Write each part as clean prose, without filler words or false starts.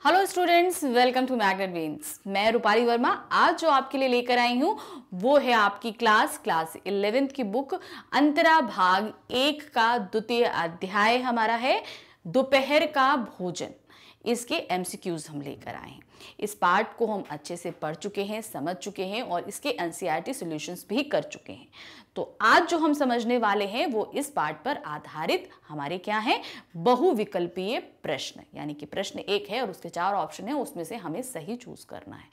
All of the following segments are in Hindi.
Hello students, welcome to Magnet Brains. मैं रूपाली वर्मा आज जो आपके लिए लेकर आई हूँ वो है आपकी क्लास 11th की बुक अंतरा भाग 1 का द्वितीय अध्याय हमारा है दोपहर का भोजन। इसके एमसीक्यूज हम लेकर आए हैं। इस पार्ट को हम अच्छे से पढ़ चुके हैं, समझ चुके हैं और इसके एनसीईआरटी सॉल्यूशंस भी कर चुके हैं। तो आज जो हम समझने वाले हैं वो इस पार्ट पर आधारित हमारे क्या हैं, बहुविकल्पीय प्रश्न। यानी कि प्रश्न एक है और उसके 4 ऑप्शन है, उसमें से हमें सही चूज करना है।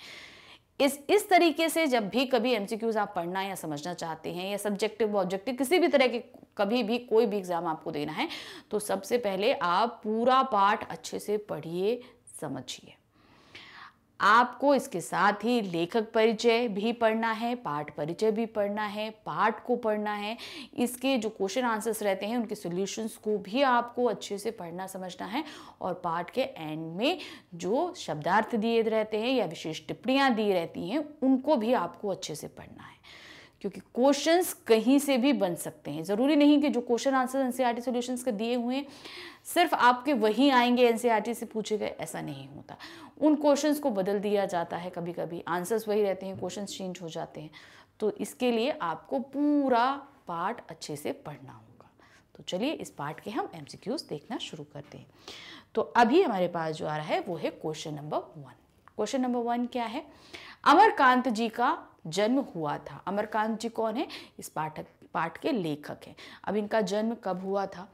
इस तरीके से जब भी कभी एमसीक्यूज आप पढ़ना या समझना चाहते हैं या सब्जेक्टिव ऑब्जेक्टिव किसी भी तरह के कभी भी कोई भी एग्जाम आपको देना है तो सबसे पहले आप पूरा पाठ अच्छे से पढ़िए, समझिए। आपको इसके साथ ही लेखक परिचय भी पढ़ना है, पाठ परिचय भी पढ़ना है, पाठ को पढ़ना है, इसके जो क्वेश्चन आंसर्स रहते हैं उनके सॉल्यूशंस को भी आपको अच्छे से पढ़ना समझना है और पाठ के एंड में जो शब्दार्थ दिए रहते हैं या विशेष टिप्पणियां दी रहती हैं उनको भी आपको अच्छे से पढ़ना है, क्योंकि क्वेश्चंस कहीं से भी बन सकते हैं। ज़रूरी नहीं कि जो क्वेश्चन आंसर एनसीईआरटी सॉल्यूशंस के दिए हुए हैं सिर्फ आपके वही आएंगे, एनसीईआरटी से पूछे गए, ऐसा नहीं होता। उन क्वेश्चंस को बदल दिया जाता है, कभी कभी आंसर्स वही रहते हैं, क्वेश्चंस चेंज हो जाते हैं। तो इसके लिए आपको पूरा पार्ट अच्छे से पढ़ना होगा। तो चलिए इस पार्ट के हम एमसीक्यूज देखना शुरू करते हैं। तो अभी हमारे पास जो आ रहा है वो है क्वेश्चन नंबर 1। क्वेश्चन नंबर 1 क्या है? अमरकांत जी का जन्म हुआ था। अमरकांत जी कौन है? इस पाठ के लेखक हैं। अब इनका जन्म कब हुआ था?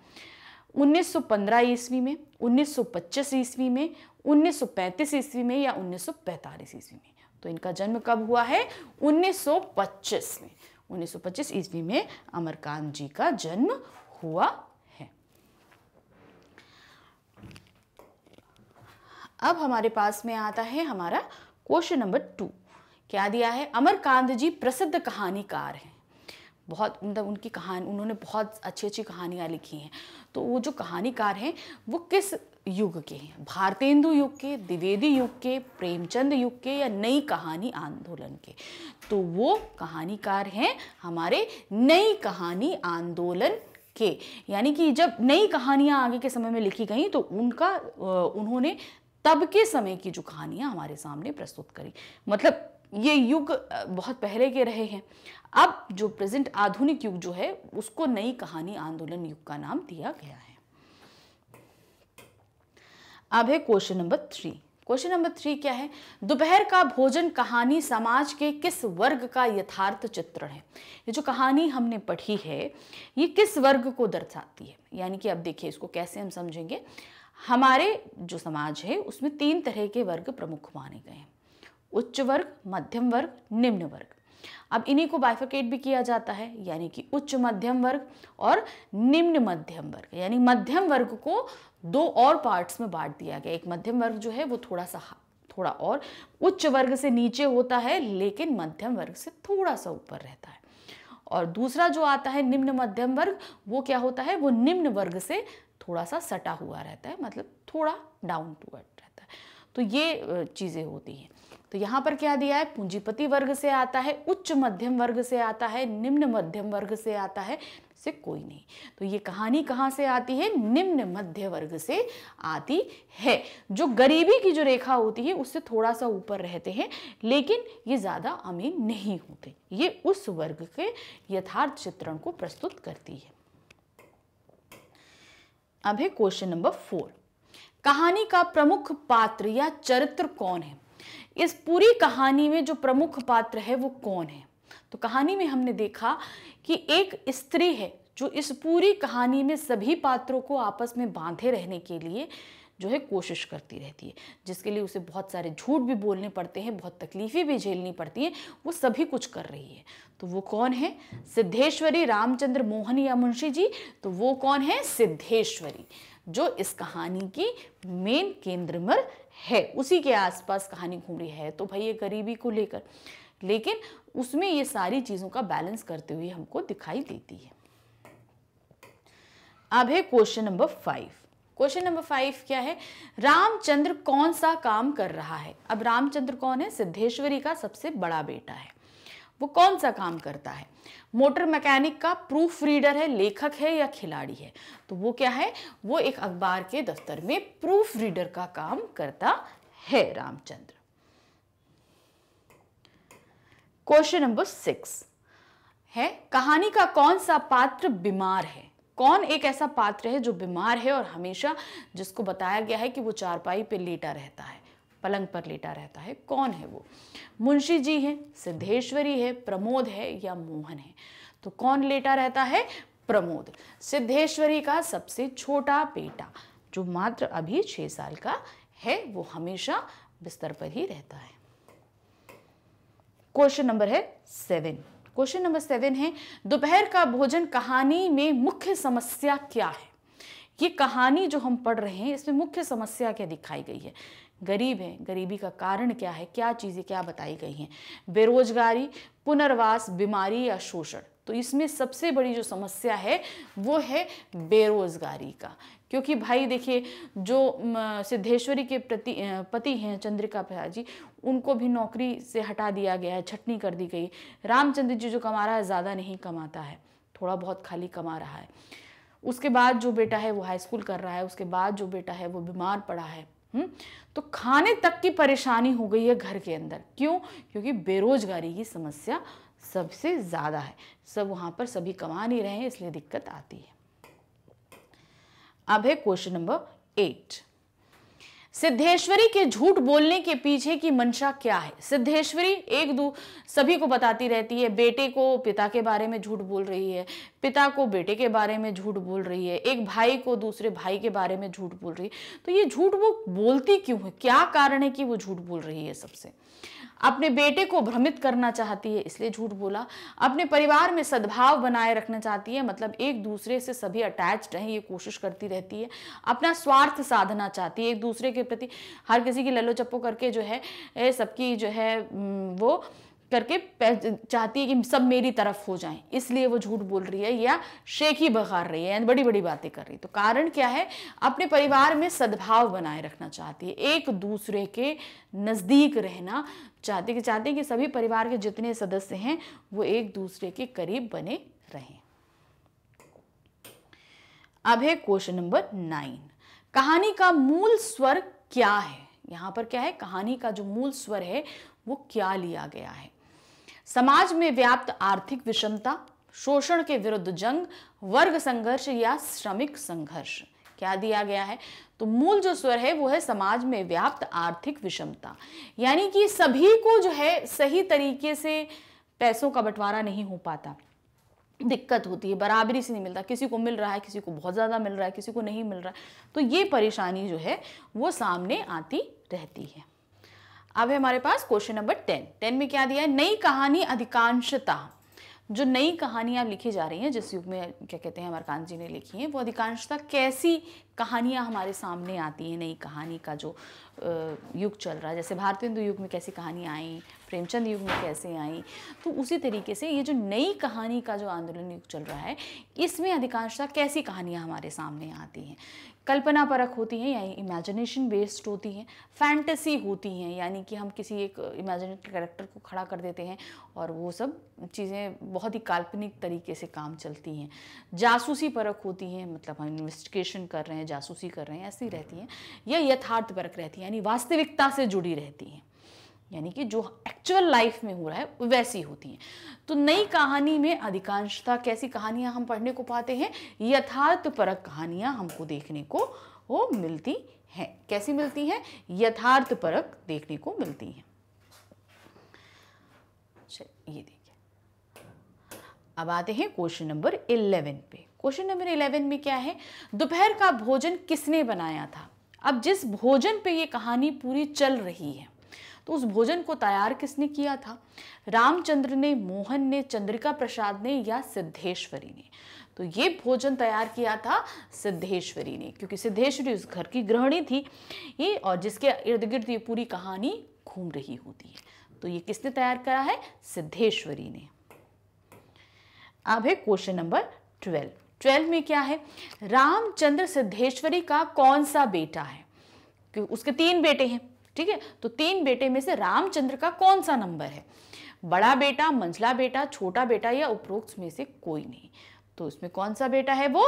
1915 ईस्वी में, 1925 ईस्वी में, 1935 ईस्वी में या 1945 ईस्वी में। तो इनका जन्म कब हुआ है? 1925 में। 1925 ईस्वी में अमरकांत जी का जन्म हुआ है। अब हमारे पास में आता है हमारा क्वेश्चन नंबर 2। क्या दिया है? अमरकांत जी प्रसिद्ध कहानीकार हैं। बहुत मतलब उनकी कहानी, उन्होंने बहुत अच्छी अच्छी कहानियाँ लिखी हैं। तो वो जो कहानीकार हैं वो किस युग के हैं? भारतेंदु युग के, द्विवेदी युग के, प्रेमचंद युग के या नई कहानी आंदोलन के? तो वो कहानीकार हैं हमारे नई कहानी आंदोलन के। यानी कि जब नई कहानियाँ आगे के समय में लिखी गई तो उन्होंने तब के समय की जो कहानियाँ हमारे सामने प्रस्तुत करी। मतलब ये युग बहुत पहले के रहे हैं। अब जो प्रेजेंट आधुनिक युग जो है उसको नई कहानी आंदोलन युग का नाम दिया गया है। अब है क्वेश्चन नंबर 3। क्वेश्चन नंबर 3 क्या है? दोपहर का भोजन कहानी समाज के किस वर्ग का यथार्थ चित्रण है? ये जो कहानी हमने पढ़ी है ये किस वर्ग को दर्शाती है? यानी कि अब देखिए इसको कैसे हम समझेंगे। हमारे जो समाज है उसमें 3 तरह के वर्ग प्रमुख माने गए हैं: उच्च वर्ग, मध्यम वर्ग, निम्न वर्ग। अब इन्हीं को बाइफरकेट भी किया जाता है, यानी कि उच्च मध्यम वर्ग और निम्न मध्यम वर्ग। यानी मध्यम वर्ग को 2 और पार्ट्स में बांट दिया गया। एक मध्यम वर्ग जो है वो थोड़ा और उच्च वर्ग से नीचे होता है लेकिन मध्यम वर्ग से थोड़ा सा ऊपर रहता है। और दूसरा जो आता है निम्न मध्यम वर्ग, वो क्या होता है? वो निम्न वर्ग से थोड़ा सा सटा हुआ रहता है, मतलब थोड़ा डाउन टू अर्थ रहता है। तो ये चीज़ें होती हैं। तो यहाँ पर क्या दिया है? पूंजीपति वर्ग से आता है, उच्च मध्यम वर्ग से आता है, निम्न मध्यम वर्ग से आता है, से कोई नहीं। तो ये कहानी कहाँ से आती है? निम्न मध्य वर्ग से आती है। जो गरीबी की जो रेखा होती है उससे थोड़ा सा ऊपर रहते हैं लेकिन ये ज़्यादा अमीर नहीं होते। ये उस वर्ग के यथार्थ चित्रण को प्रस्तुत करती है। अब है क्वेश्चन नंबर 4। कहानी का प्रमुख पात्र या चरित्र कौन है? इस पूरी कहानी में जो प्रमुख पात्र है वो कौन है? तो कहानी में हमने देखा कि एक स्त्री है जो इस पूरी कहानी में सभी पात्रों को आपस में बांधे रहने के लिए जो है कोशिश करती रहती है, जिसके लिए उसे बहुत सारे झूठ भी बोलने पड़ते हैं, बहुत तकलीफें भी झेलनी पड़ती हैं। वो सभी कुछ कर रही है। तो वो कौन है? सिद्धेश्वरी, रामचंद्र मोहन या मुंशी जी? तो वो कौन है? सिद्धेश्वरी, जो इस कहानी की मेन केंद्र में है। उसी के आसपास कहानी घूम रही है। तो भाई ये गरीबी को लेकर, लेकिन उसमें ये सारी चीजों का बैलेंस करते हुए हमको दिखाई देती है। अब है क्वेश्चन नंबर 5। क्वेश्चन नंबर 5 क्या है? रामचंद्र कौन सा काम कर रहा है? अब रामचंद्र कौन है? सिद्धेश्वरी का सबसे बड़ा बेटा है। वो कौन सा काम करता है? मोटर मैकेनिक का प्रूफ रीडर है, लेखक है या खिलाड़ी है? तो वो क्या है? वो एक अखबार के दफ्तर में प्रूफ रीडर का काम करता है रामचंद्र। क्वेश्चन नंबर 6 है, कहानी का कौन सा पात्र बीमार है? कौन एक ऐसा पात्र है जो बीमार है और हमेशा जिसको बताया गया है कि वो चारपाई पे लेटा रहता है, पलंग पर लेटा रहता है? कौन है वो? मुंशी जी है, सिद्धेश्वरी है, प्रमोद है या मोहन है? तो कौन लेटा रहता है? प्रमोद। सिद्धेश्वरी का सबसे छोटा बेटा जो मात्र अभी 6 साल का है, वो हमेशा बिस्तर पर ही रहता है। क्वेश्चन नंबर है 7। क्वेश्चन नंबर 7 है, दोपहर का भोजन कहानी में मुख्य समस्या क्या है? ये कहानी जो हम पढ़ रहे हैं इसमें मुख्य समस्या क्या दिखाई गई है? गरीब है, गरीबी का कारण क्या है, क्या चीजें क्या बताई गई हैं? बेरोजगारी, पुनर्वास, बीमारी या शोषण? तो इसमें सबसे बड़ी जो समस्या है वो है बेरोजगारी का, क्योंकि भाई देखिए जो सिद्धेश्वरी के पति हैं चंद्रिका भैया जी, उनको भी नौकरी से हटा दिया गया है, छटनी कर दी गई। रामचंद्र जी जो कमा रहा है ज़्यादा नहीं कमाता है, थोड़ा बहुत खाली कमा रहा है। उसके बाद जो बेटा है वो हाई स्कूल कर रहा है, उसके बाद जो बेटा है वो बीमार पड़ा है। तो खाने तक की परेशानी हो गई है घर के अंदर। क्यों? क्योंकि बेरोजगारी की समस्या सबसे ज़्यादा है। सब वहाँ पर सभी कमा नहीं रहे हैं, इसलिए दिक्कत आती है। अब है क्वेश्चन नंबर 8। सिद्धेश्वरी के झूठ बोलने के पीछे की मंशा क्या है? सिद्धेश्वरी सभी को बताती रहती है, बेटे को पिता के बारे में झूठ बोल रही है, पिता को बेटे के बारे में झूठ बोल रही है, एक भाई को दूसरे भाई के बारे में झूठ बोल रही है। तो ये झूठ वो बोलती क्यों है? क्या कारण है कि वो झूठ बोल रही है? सबसे अपने बेटे को भ्रमित करना चाहती है, इसलिए झूठ बोला। अपने परिवार में सद्भाव बनाए रखना चाहती है, मतलब एक दूसरे से सभी अटैच्ड रहें, ये कोशिश करती रहती है। अपना स्वार्थ साधना चाहती है, एक दूसरे के प्रति हर किसी की लल्लो चप्पो करके जो है सबकी जो है वो करके चाहती है कि सब मेरी तरफ हो जाएं, इसलिए वो झूठ बोल रही है या शेखी बखार रही है, यानी बड़ी बड़ी बातें कर रही है। तो कारण क्या है? अपने परिवार में सद्भाव बनाए रखना चाहती है, एक दूसरे के नज़दीक रहना चाहती है कि सभी परिवार के जितने सदस्य हैं वो एक दूसरे के करीब बने रहें। अब है क्वेश्चन नंबर 9। कहानी का मूल स्वर क्या है? यहां पर क्या है? कहानी का जो मूल स्वर है वो क्या लिया गया है? समाज में व्याप्त आर्थिक विषमता, शोषण के विरुद्ध जंग, वर्ग संघर्ष या श्रमिक संघर्ष? क्या दिया गया है? तो मूल जो स्वर है वो है समाज में व्याप्त आर्थिक विषमता, यानी कि सभी को जो है सही तरीके से पैसों का बंटवारा नहीं हो पाता, दिक्कत होती है, बराबरी से नहीं मिलता, किसी को मिल रहा है, किसी को बहुत ज़्यादा मिल रहा है, किसी को नहीं मिल रहा है। तो ये परेशानी जो है वो सामने आती रहती है। अब है हमारे पास क्वेश्चन नंबर 10। 10 में क्या दिया है? नई कहानी अधिकांशतः, जो नई कहानियां लिखी जा रही हैं जिस युग में क्या कहते हैं अमरकांत जी ने लिखी हैं, वो अधिकांशतः कैसी कहानियां हमारे सामने आती हैं? नई कहानी का जो युग चल रहा है, जैसे भारतेंदु युग में कैसी कहानियां आई, प्रेमचंद युग में कैसे आई, तो उसी तरीके से ये जो नई कहानी का जो आंदोलन युग चल रहा है, इसमें अधिकांशतः कैसी कहानियां हमारे सामने आती हैं? कल्पना परक होती हैं यानी इमेजिनेशन बेस्ड होती हैं, फैंटेसी होती हैं यानी कि हम किसी एक इमेजिनेटिव कैरेक्टर को खड़ा कर देते हैं और वो सब चीज़ें बहुत ही काल्पनिक तरीके से काम चलती हैं, जासूसी परक होती हैं, मतलब हम इन्वेस्टिगेशन कर रहे हैं, जासूसी कर रहे हैं, ऐसी रहती हैं, या यथार्थ परक रहती हैं यानी वास्तविकता से जुड़ी रहती हैं, यानी कि जो एक्चुअल लाइफ में हो रहा है वैसी होती हैं। तो नई कहानी में अधिकांशतः कैसी कहानियां हम पढ़ने को पाते हैं? यथार्थ परक कहानियां हमको देखने को वो मिलती हैं। कैसी मिलती हैं? यथार्थ परक देखने को मिलती हैं। चलिए ये देखिए, अब आते हैं क्वेश्चन नंबर 11 पे। क्वेश्चन नंबर 11 में क्या है? दोपहर का भोजन किसने बनाया था? अब जिस भोजन पे ये कहानी पूरी चल रही है तो उस भोजन को तैयार किसने किया था? रामचंद्र ने, मोहन ने, चंद्रिका प्रसाद ने या सिद्धेश्वरी ने? तो ये भोजन तैयार किया था सिद्धेश्वरी ने, क्योंकि सिद्धेश्वरी उस घर की गृहिणी थी ये, और जिसके इर्द गिर्द ये पूरी कहानी घूम रही होती है। तो ये किसने तैयार करा है? सिद्धेश्वरी ने। अब है क्वेश्चन नंबर 12। 12 में क्या है? रामचंद्र सिद्धेश्वरी का कौन सा बेटा है? क्योंकि उसके 3 बेटे हैं, ठीक है, तो 3 बेटे में से रामचंद्र का कौन सा नंबर है? बड़ा बेटा, मंझला बेटा, छोटा बेटा या उपरोक्त में से कोई नहीं? तो इसमें कौन सा बेटा है? वो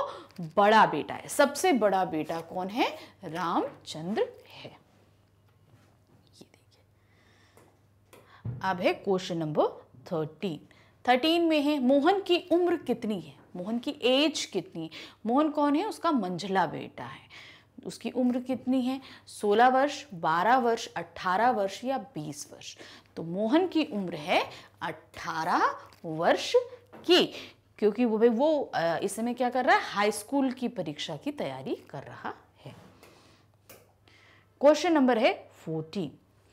बड़ा बेटा है। सबसे बड़ा बेटा कौन है? रामचंद्र है। अब है क्वेश्चन नंबर 13 में है मोहन की उम्र कितनी है, मोहन की एज कितनी है। मोहन कौन है, उसका मंझला बेटा है। उसकी उम्र कितनी है, 16 वर्ष, 12 वर्ष, 18 वर्ष या 20 वर्ष। तो मोहन की उम्र है 18 वर्ष की, क्योंकि वो इस समय क्या कर रहा है, हाई स्कूल की परीक्षा की तैयारी कर रहा है। क्वेश्चन नंबर है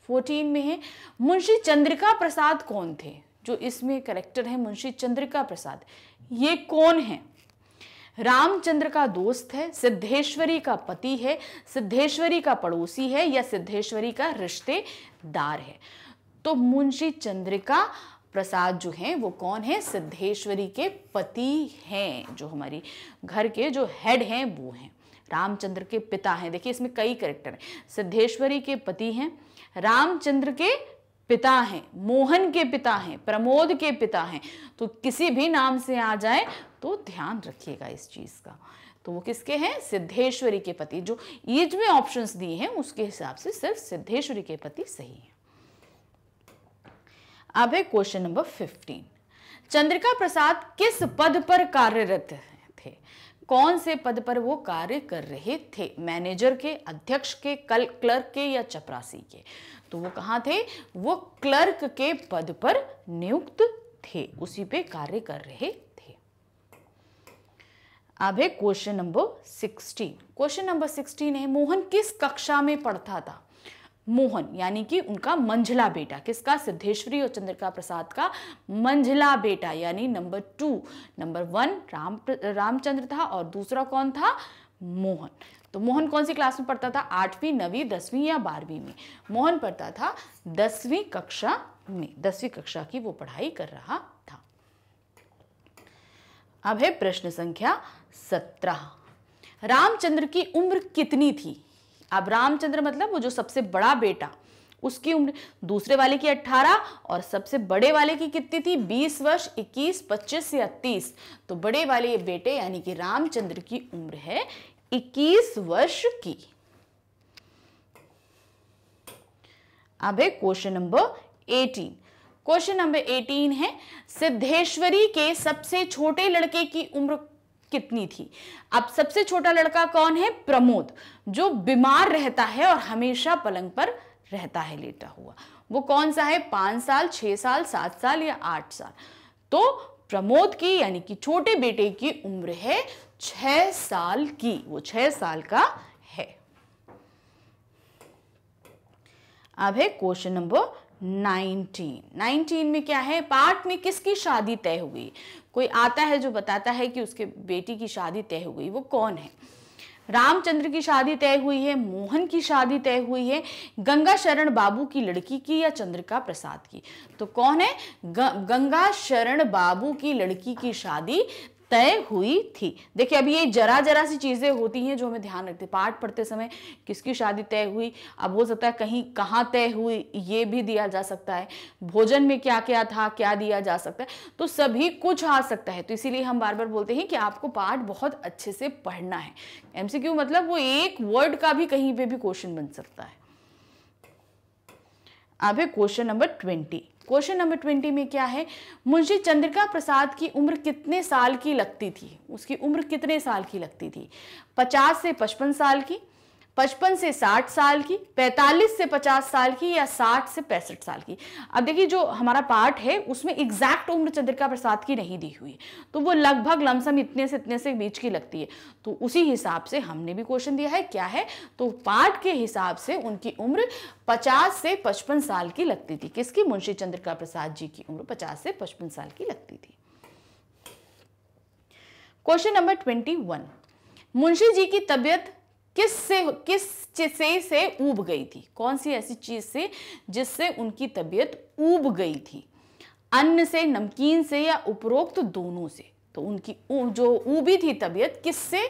14 में है मुंशी चंद्रिका प्रसाद कौन थे। जो इसमें करेक्टर है मुंशी चंद्रिका प्रसाद, ये कौन है। रामचंद्र का दोस्त है, सिद्धेश्वरी का पति है, सिद्धेश्वरी का पड़ोसी है या सिद्धेश्वरी का रिश्तेदार है। तो मुंशी चंद्रिका प्रसाद जो हैं वो कौन है, सिद्धेश्वरी के पति हैं। जो हमारी घर के जो हेड हैं वो हैं, रामचंद्र के पिता हैं। देखिए इसमें कई कैरेक्टर हैं, सिद्धेश्वरी के पति हैं, रामचंद्र के पिता हैं, मोहन के पिता हैं, प्रमोद के पिता हैं। तो किसी भी नाम से आ जाए तो ध्यान रखिएगा इस चीज का। तो वो किसके हैं, सिद्धेश्वरी के पति। जो एज में ऑप्शंस दिए हैं उसके हिसाब से सिर्फ सिद्धेश्वरी के पति सही है। अब है क्वेश्चन नंबर 15। चंद्रिका प्रसाद किस पद पर कार्यरत थे, कौन से पद पर वो कार्य कर रहे थे, मैनेजर के, अध्यक्ष के, क्लर्क के या चपरासी के। तो वो कहाँ थे, वो क्लर्क के पद पर नियुक्त थे, उसी पे कार्य कर रहे थे। अब है क्वेश्चन नंबर 16। क्वेश्चन नंबर 16 है मोहन किस कक्षा में पढ़ता था। मोहन यानी कि उनका मंझला बेटा, किसका, सिद्धेश्वरी और चंद्रिका प्रसाद का मंझला बेटा, यानी नंबर 2। नंबर 1 रामचंद्र था और दूसरा कौन था, मोहन। तो मोहन कौन सी क्लास में पढ़ता था, 8वीं, 9वीं, 10वीं या 12वीं में। मोहन पढ़ता था 10वीं कक्षा में, 10वीं कक्षा की वो पढ़ाई कर रहा था। अब है प्रश्न संख्या 17। रामचंद्र की उम्र कितनी थी। अब रामचंद्र मतलब वो जो सबसे बड़ा बेटा, उसकी उम्र, दूसरे वाले की 18 और सबसे बड़े वाले की कितनी थी, 20 वर्ष, 21, 25 या 30। तो बड़े वाले बेटे यानी कि रामचंद्र की उम्र है 21 वर्ष की। अब है क्वेश्चन नंबर 18। क्वेश्चन नंबर 18 है सिद्धेश्वरी के सबसे छोटे लड़के की उम्र कितनी थी। अब सबसे छोटा लड़का कौन है, प्रमोद, जो बीमार रहता है और हमेशा पलंग पर रहता है लेटा हुआ। वो कौन सा है, 5 साल, 6 साल, 7 साल या 8 साल। तो प्रमोद की यानी कि छोटे बेटे की उम्र है 6 साल की, वो 6 साल का है। अब है क्वेश्चन नंबर 19 में क्या है, पाठ में किसकी शादी तय हुई। कोई आता है जो बताता है कि उसके बेटी की शादी तय हो गई, वो कौन है। रामचंद्र की शादी तय हुई है, मोहन की शादी तय हुई है, गंगा शरण बाबू की लड़की की या चंद्रिका प्रसाद की। तो कौन है, गंगा शरण बाबू की लड़की की शादी तय हुई थी। देखिए अभी ये जरा जरा सी चीजें होती हैं जो हमें ध्यान रखते, पाठ पढ़ते समय किसकी शादी तय हुई, अब हो सकता है कहीं कहाँ तय हुई ये भी दिया जा सकता है, भोजन में क्या क्या था क्या दिया जा सकता है, तो सभी कुछ आ सकता है। तो इसीलिए हम बार बार बोलते हैं कि आपको पाठ बहुत अच्छे से पढ़ना है। एमसीक्यू मतलब वो एक वर्ड का भी कहीं पे भी क्वेश्चन बन सकता है। अब है क्वेश्चन नंबर 20। क्वेश्चन नंबर 20 में क्या है, मुंशी चंद्रिका प्रसाद की उम्र कितने साल की लगती थी, उसकी उम्र कितने साल की लगती थी, 50 से 55 साल की, 55 से 60 साल की, 45 से 50 साल की या 60 से 65 साल की। अब देखिए जो हमारा पार्ट है उसमें एग्जैक्ट उम्र चंद्रिका प्रसाद की नहीं दी हुई, तो वो लगभग लमसम इतने से बीच की लगती है। तो उसी हिसाब से हमने भी क्वेश्चन दिया है, क्या है, तो पार्ट के हिसाब से उनकी उम्र 50 से 55 साल की लगती थी। किसकी, मुंशी चंद्रिका प्रसाद जी की उम्र 50 से 55 साल की लगती थी। क्वेश्चन नंबर 21, मुंशी जी की तबीयत किस चीज से ऊब गई थी, कौन सी ऐसी चीज से जिससे उनकी तबीयत ऊब गई थी, अन्न से, नमकीन से या उपरोक्त दोनों से। तो उनकी जो ऊबी थी तबीयत किससे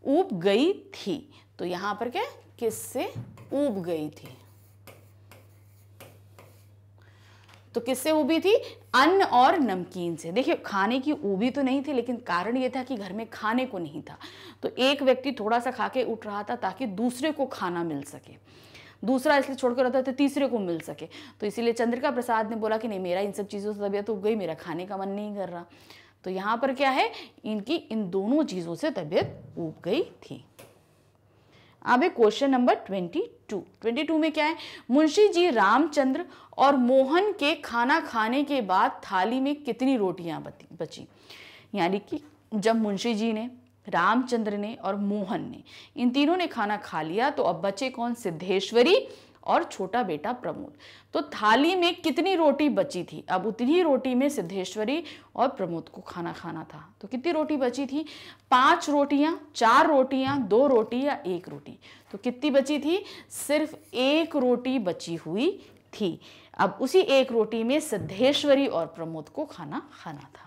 ऊब गई थी, तो यहां पर क्या, किससे ऊब गई थी, तो किससे ऊबी थी, अन्न और नमकीन से। देखिए खाने की ऊबी तो नहीं थी, लेकिन कारण यह था कि घर में खाने को नहीं था, तो एक व्यक्ति थोड़ा सा खा के उठ रहा था ताकि दूसरे को खाना मिल सके। दूसरा इसलिए छोड़कर रहता है तीसरे को मिल सके। तो इसीलिए चंद्रिका प्रसाद ने बोला कि नहीं, मेरा इन सब चीज़ों से तबीयत उब गई, मेरा खाने का मन नहीं कर रहा। तो यहाँ पर क्या है, इनकी इन दोनों चीज़ों से तबीयत उब गई थी। अब है क्वेश्चन नंबर 22 में क्या है, मुंशी जी रामचंद्र और मोहन के खाना खाने के बाद थाली में कितनी रोटियां बची। यानी कि जब मुंशी जी ने, रामचंद्र ने और मोहन ने, इन तीनों ने खाना खा लिया, तो अब बचे कौन, सिद्धेश्वरी और छोटा बेटा प्रमोद। तो थाली में कितनी रोटी बची थी, अब उतनी रोटी में सिद्धेश्वरी और प्रमोद को खाना खाना था। तो कितनी रोटी बची थी, 5 रोटियां, 4 रोटियां, 2 रोटी या 1 रोटी। तो कितनी बची थी, सिर्फ 1 रोटी बची हुई थी। अब उसी 1 रोटी में सिद्धेश्वरी और प्रमोद को खाना खाना था।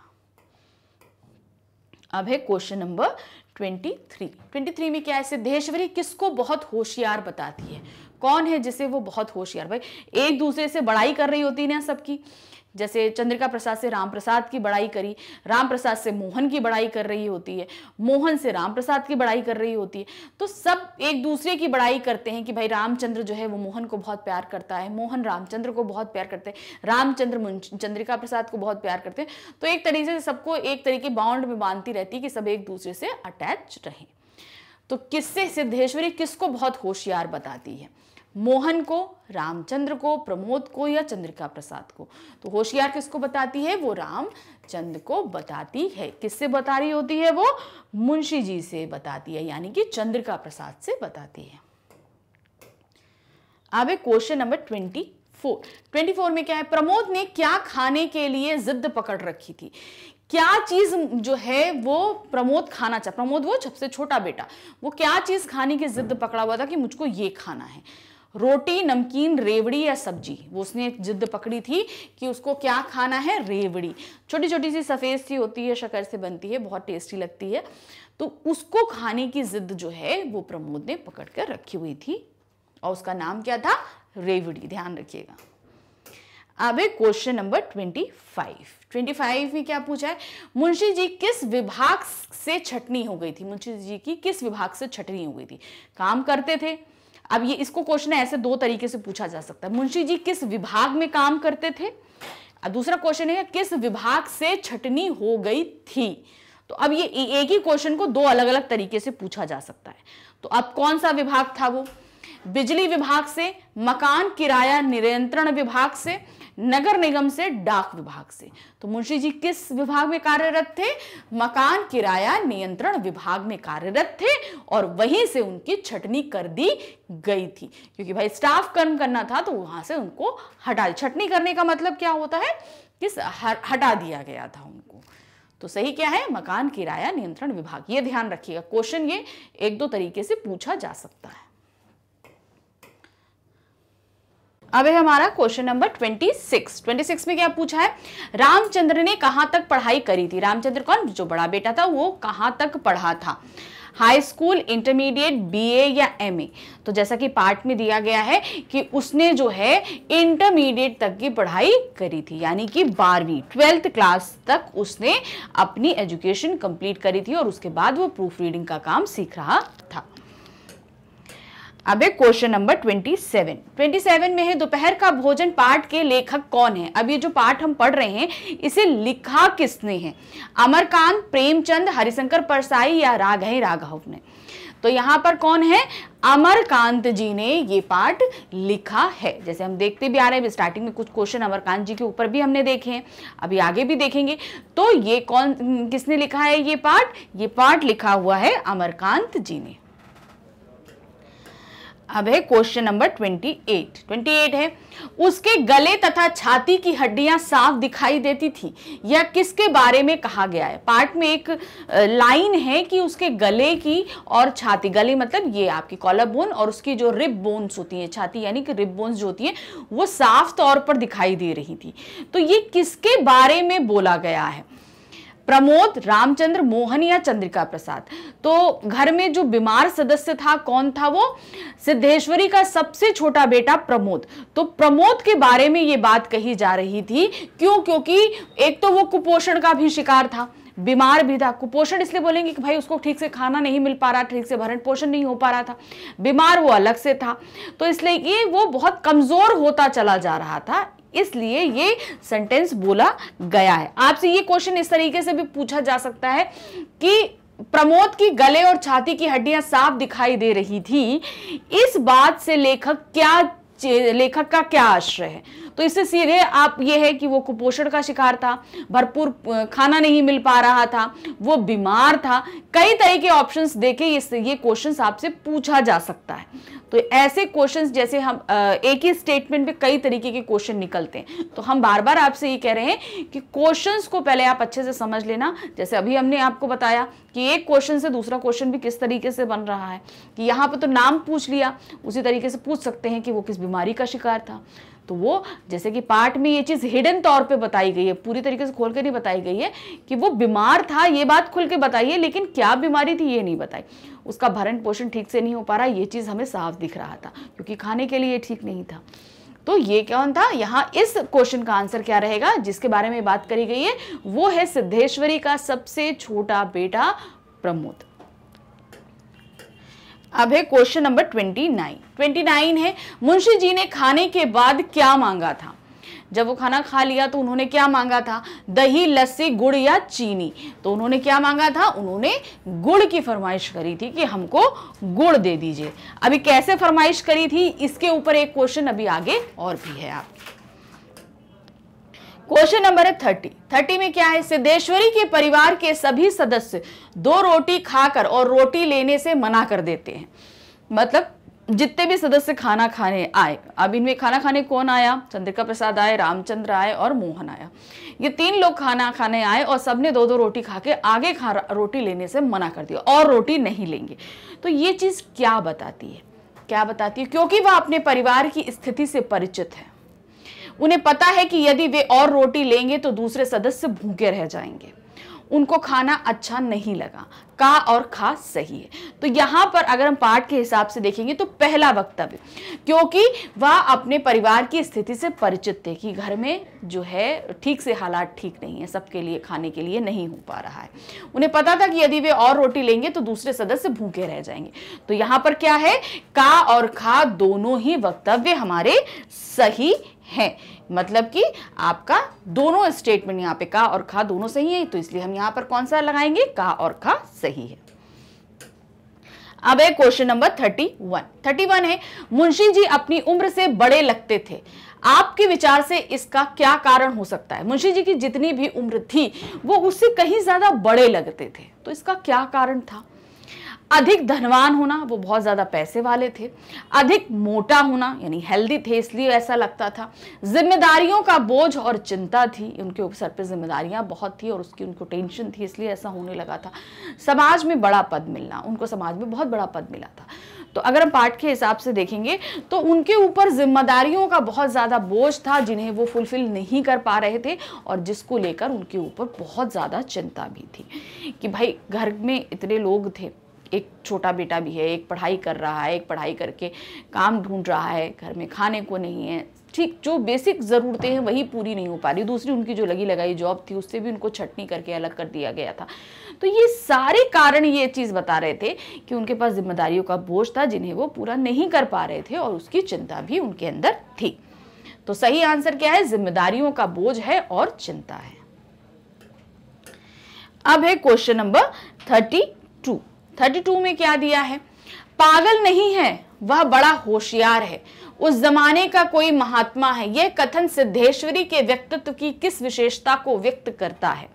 अब है क्वेश्चन नंबर 23 में क्या है, सिद्धेश्वरी किसको बहुत होशियार बताती है। कौन है जिसे वो बहुत होशियार, भाई एक दूसरे से बड़ाई कर रही होती है ना सबकी, जैसे चंद्रिका प्रसाद से राम प्रसाद की बड़ाई करी, राम प्रसाद से मोहन की बड़ाई कर रही होती है, मोहन से राम प्रसाद की बड़ाई कर रही होती है। तो सब एक दूसरे की बड़ाई करते हैं कि भाई रामचंद्र जो है वो मोहन को बहुत प्यार करता है, मोहन रामचंद्र को बहुत प्यार करते हैं, रामचंद्र चंद्रिका प्रसाद को बहुत प्यार करते हैं। तो एक तरीके से सबको एक तरीके बाउंड में बांधती रहती है कि सब एक दूसरे से अटैच रहें। तो किससे सिद्धेश्वरी किसको बहुत होशियार बताती है, मोहन को, रामचंद्र को, प्रमोद को या चंद्रिका प्रसाद को। तो होशियार किसको बताती है, वो रामचंद्र को बताती है। किससे बता रही होती है, वो मुंशी जी से बताती है, यानी कि चंद्रिका प्रसाद से बताती है। अब है क्वेश्चन नंबर 24 में क्या है, प्रमोद ने क्या खाने के लिए जिद पकड़ रखी थी। क्या चीज जो है वो प्रमोद खाना चाह, प्रमोद वो सबसे छोटा बेटा, वो क्या चीज खाने की जिद पकड़ा हुआ था कि मुझको ये खाना है, रोटी, नमकीन, रेवड़ी या सब्जी। वो उसने जिद पकड़ी थी कि उसको क्या खाना है, रेवड़ी। छोटी छोटी सी सफेद सी होती है, शक्कर से बनती है, बहुत टेस्टी लगती है। तो उसको खाने की जिद जो है वो प्रमोद ने पकड़ कर रखी हुई थी और उसका नाम क्या था, रेवड़ी। ध्यान रखिएगा। अब है क्वेश्चन नंबर 25 में क्या पूछा है, मुंशी जी किस विभाग से छटनी हो गई थी। मुंशी जी की किस विभाग से छटनी हो गई थी, काम करते थे। अब ये इसको क्वेश्चन ऐसे 2 तरीके से पूछा जा सकता है, मुंशी जी किस विभाग में काम करते थे, और दूसरा क्वेश्चन है किस विभाग से छटनी हो गई थी। तो अब ये एक ही क्वेश्चन को 2 अलग अलग तरीके से पूछा जा सकता है। तो अब कौन सा विभाग था वो, बिजली विभाग से, मकान किराया नियंत्रण विभाग से, नगर निगम से, डाक विभाग से। तो मुंशी जी किस विभाग में कार्यरत थे, मकान किराया नियंत्रण विभाग में कार्यरत थे, और वहीं से उनकी छटनी कर दी गई थी, क्योंकि भाई स्टाफ कम करना था तो वहां से उनको हटा, छटनी करने का मतलब क्या होता है कि हटा दिया गया था उनको। तो सही क्या है, मकान किराया नियंत्रण विभाग। ये ध्यान रखिएगा, क्वेश्चन ये 1-2 तरीके से पूछा जा सकता है। अब है हमारा क्वेश्चन नंबर 26 में क्या पूछा है, रामचंद्र ने कहां तक पढ़ाई करी थी। रामचंद्र कौन, जो बड़ा बेटा था, वो कहां तक पढ़ा था, हाई स्कूल, इंटरमीडिएट, बीए या एमए। तो जैसा कि पार्ट में दिया गया है कि उसने जो है इंटरमीडिएट तक की पढ़ाई करी थी, यानी कि 12वीं 12th क्लास तक उसने अपनी एजुकेशन कंप्लीट करी थी और उसके बाद वो प्रूफ रीडिंग का काम सीख रहा था। अब क्वेश्चन नंबर 27 में है, दोपहर का भोजन पाठ के लेखक कौन है। अब ये जो पाठ हम पढ़ रहे हैं इसे लिखा किसने है, अमरकांत, प्रेमचंद, हरिशंकर परसाई या राघव ने। तो यहां पर कौन है, अमरकांत जी ने ये पाठ लिखा है। जैसे हम देखते भी आ रहे हैं, स्टार्टिंग में कुछ क्वेश्चन अमरकांत जी के ऊपर भी हमने देखे हैं, अभी आगे भी देखेंगे। तो ये कौन, किसने लिखा है ये पाठ लिखा हुआ है अमरकांत जी ने। अब है क्वेश्चन नंबर 28 है, उसके गले तथा छाती की हड्डियां साफ दिखाई देती थी, यह किसके बारे में कहा गया है। पार्ट में एक लाइन है कि उसके गले की और छाती, गले मतलब ये आपकी कॉलर बोन और उसकी जो रिब बोन्स होती है, छाती यानी कि रिब बोन्स जो होती है वो साफ तौर पर दिखाई दे रही थी। तो ये किसके बारे में बोला गया है, प्रमोद, रामचंद्र, मोहन या चंद्रिका प्रसाद। तो घर में जो बीमार सदस्य था कौन था, वो सिद्धेश्वरी का सबसे छोटा बेटा प्रमोद। तो प्रमोद के बारे में ये बात कही जा रही थी, क्यों, क्योंकि एक तो वो कुपोषण का भी शिकार था, बीमार भी था। कुपोषण इसलिए बोलेंगे कि भाई उसको ठीक से खाना नहीं मिल पा रहा, ठीक से भरण पोषण नहीं हो पा रहा था। बीमार वो अलग से था, तो इसलिए ये वो बहुत कमजोर होता चला जा रहा था, इसलिए ये सेंटेंस बोला गया है। आपसे ये क्वेश्चन इस तरीके से भी पूछा जा सकता है कि प्रमोद की गले और छाती की हड्डियां साफ दिखाई दे रही थी, इस बात से लेखक का क्या आश्रय है। तो इससे सीधे आप ये है कि वो कुपोषण का शिकार था, भरपूर खाना नहीं मिल पा रहा था, वो बीमार था। कई तरह के ऑप्शंस देके ये क्वेश्चंस आपसे पूछा जा सकता है। तो ऐसे क्वेश्चंस जैसे हम एक ही स्टेटमेंट में कई तरीके के क्वेश्चन निकलते हैं, तो हम बार बार आपसे ये कह रहे हैं कि क्वेश्चंस को पहले आप अच्छे से समझ लेना। जैसे अभी हमने आपको बताया कि एक क्वेश्चन से दूसरा क्वेश्चन भी किस तरीके से बन रहा है, कि यहाँ पे तो नाम पूछ लिया, उसी तरीके से पूछ सकते हैं कि वो किस बीमारी का शिकार था। तो वो जैसे कि पार्ट में ये चीज हिडन तौर पे बताई गई है, पूरी तरीके से खोल के नहीं बताई गई है कि वो बीमार था, ये बात खुल के बताइए, लेकिन क्या बीमारी थी ये नहीं बताई। उसका भरण पोषण ठीक से नहीं हो पा रहा, ये चीज हमें साफ दिख रहा था, क्योंकि खाने के लिए ठीक नहीं था। तो ये कौन था, यहाँ इस क्वेश्चन का आंसर क्या रहेगा जिसके बारे में बात करी गई है, वो है सिद्धेश्वरी का सबसे छोटा बेटा प्रमोद। अब है क्वेश्चन नंबर 29 है, मुंशी जी ने खाने के बाद क्या मांगा था। जब वो खाना खा लिया तो उन्होंने क्या मांगा था, दही, लस्सी, गुड़ या चीनी। तो उन्होंने क्या मांगा था, उन्होंने गुड़ की फरमाइश करी थी कि हमको गुड़ दे दीजिए। अभी कैसे फरमाइश करी थी, इसके ऊपर एक क्वेश्चन अभी आगे और भी है आपके। क्वेश्चन नंबर है 30 में क्या है, सिद्धेश्वरी के परिवार के सभी सदस्य 2 रोटी खाकर और रोटी लेने से मना कर देते हैं। मतलब जितने भी सदस्य खाना खाने आए, अब इनमें खाना खाने कौन आया, चंद्रिका प्रसाद आए, रामचंद्र आए और मोहन आया। ये 3 लोग खाना खाने आए और सबने 2-2 रोटी खा के आगे रोटी लेने से मना कर दिया और रोटी नहीं लेंगे। तो ये चीज क्या बताती है, क्योंकि वह अपने परिवार की स्थिति से परिचित है। उन्हें पता है कि यदि वे और रोटी लेंगे तो दूसरे सदस्य भूखे रह जाएंगे, उनको खाना अच्छा नहीं लगा। का और खा सही है। तो यहां पर अगर हम पाठ के हिसाब से देखेंगे तो पहला वक्तव्य, क्योंकि वह अपने परिवार की स्थिति से परिचित थे कि घर में जो है ठीक से हालात ठीक नहीं है, सबके लिए खाने के लिए नहीं हो पा रहा है। उन्हें पता था कि यदि वे और रोटी लेंगे तो दूसरे सदस्य भूखे रह जाएंगे। तो यहां पर क्या है, का और खा दोनों ही वक्तव्य हमारे सही है। मतलब कि आपका दोनों स्टेटमेंट यहाँ पे का और खा दोनों सही है, तो इसलिए हम यहाँ पर कौन सा लगाएंगे, का और खा सही है। अब है क्वेश्चन नंबर 31 है, मुंशी जी अपनी उम्र से बड़े लगते थे, आपके विचार से इसका क्या कारण हो सकता है। मुंशी जी की जितनी भी उम्र थी वो उससे कहीं ज्यादा बड़े लगते थे, तो इसका क्या कारण था। अधिक धनवान होना, वो बहुत ज्यादा पैसे वाले थे। अधिक मोटा होना यानी हेल्दी थे, इसलिए ऐसा लगता था। जिम्मेदारियों का बोझ और चिंता थी, उनके ऊपर सर पे जिम्मेदारियां बहुत थी और उसकी उनको टेंशन थी, इसलिए ऐसा होने लगा था। समाज में बड़ा पद मिलना, उनको समाज में बहुत बड़ा पद मिला था। तो अगर हम पाठ के हिसाब से देखेंगे तो उनके ऊपर जिम्मेदारियों का बहुत ज्यादा बोझ था, जिन्हें वो फुलफिल नहीं कर पा रहे थे और जिसको लेकर उनके ऊपर बहुत ज्यादा चिंता भी थी कि भाई घर में इतने लोग थे, एक छोटा बेटा भी है, एक पढ़ाई कर रहा है, एक पढ़ाई करके काम ढूंढ रहा है, घर में खाने को नहीं है, ठीक जो बेसिक ज़रूरतें हैं वही पूरी नहीं हो पा रही। दूसरी उनकी जो लगी लगाई जॉब थी उससे भी उनको छटनी करके अलग कर दिया गया था। तो ये सारे कारण ये चीज़ बता रहे थे कि उनके पास जिम्मेदारियों का बोझ था जिन्हें वो पूरा नहीं कर पा रहे थे और उसकी चिंता भी उनके अंदर थी। तो सही आंसर क्या है, जिम्मेदारियों का बोझ है और चिंता है। अब है क्वेश्चन नंबर 32 में क्या दिया है, पागल नहीं है वह बड़ा होशियार है, उस जमाने का कोई महात्मा है। यह कथन सिद्धेश्वरी के व्यक्तित्व की किस विशेषता को व्यक्त करता है।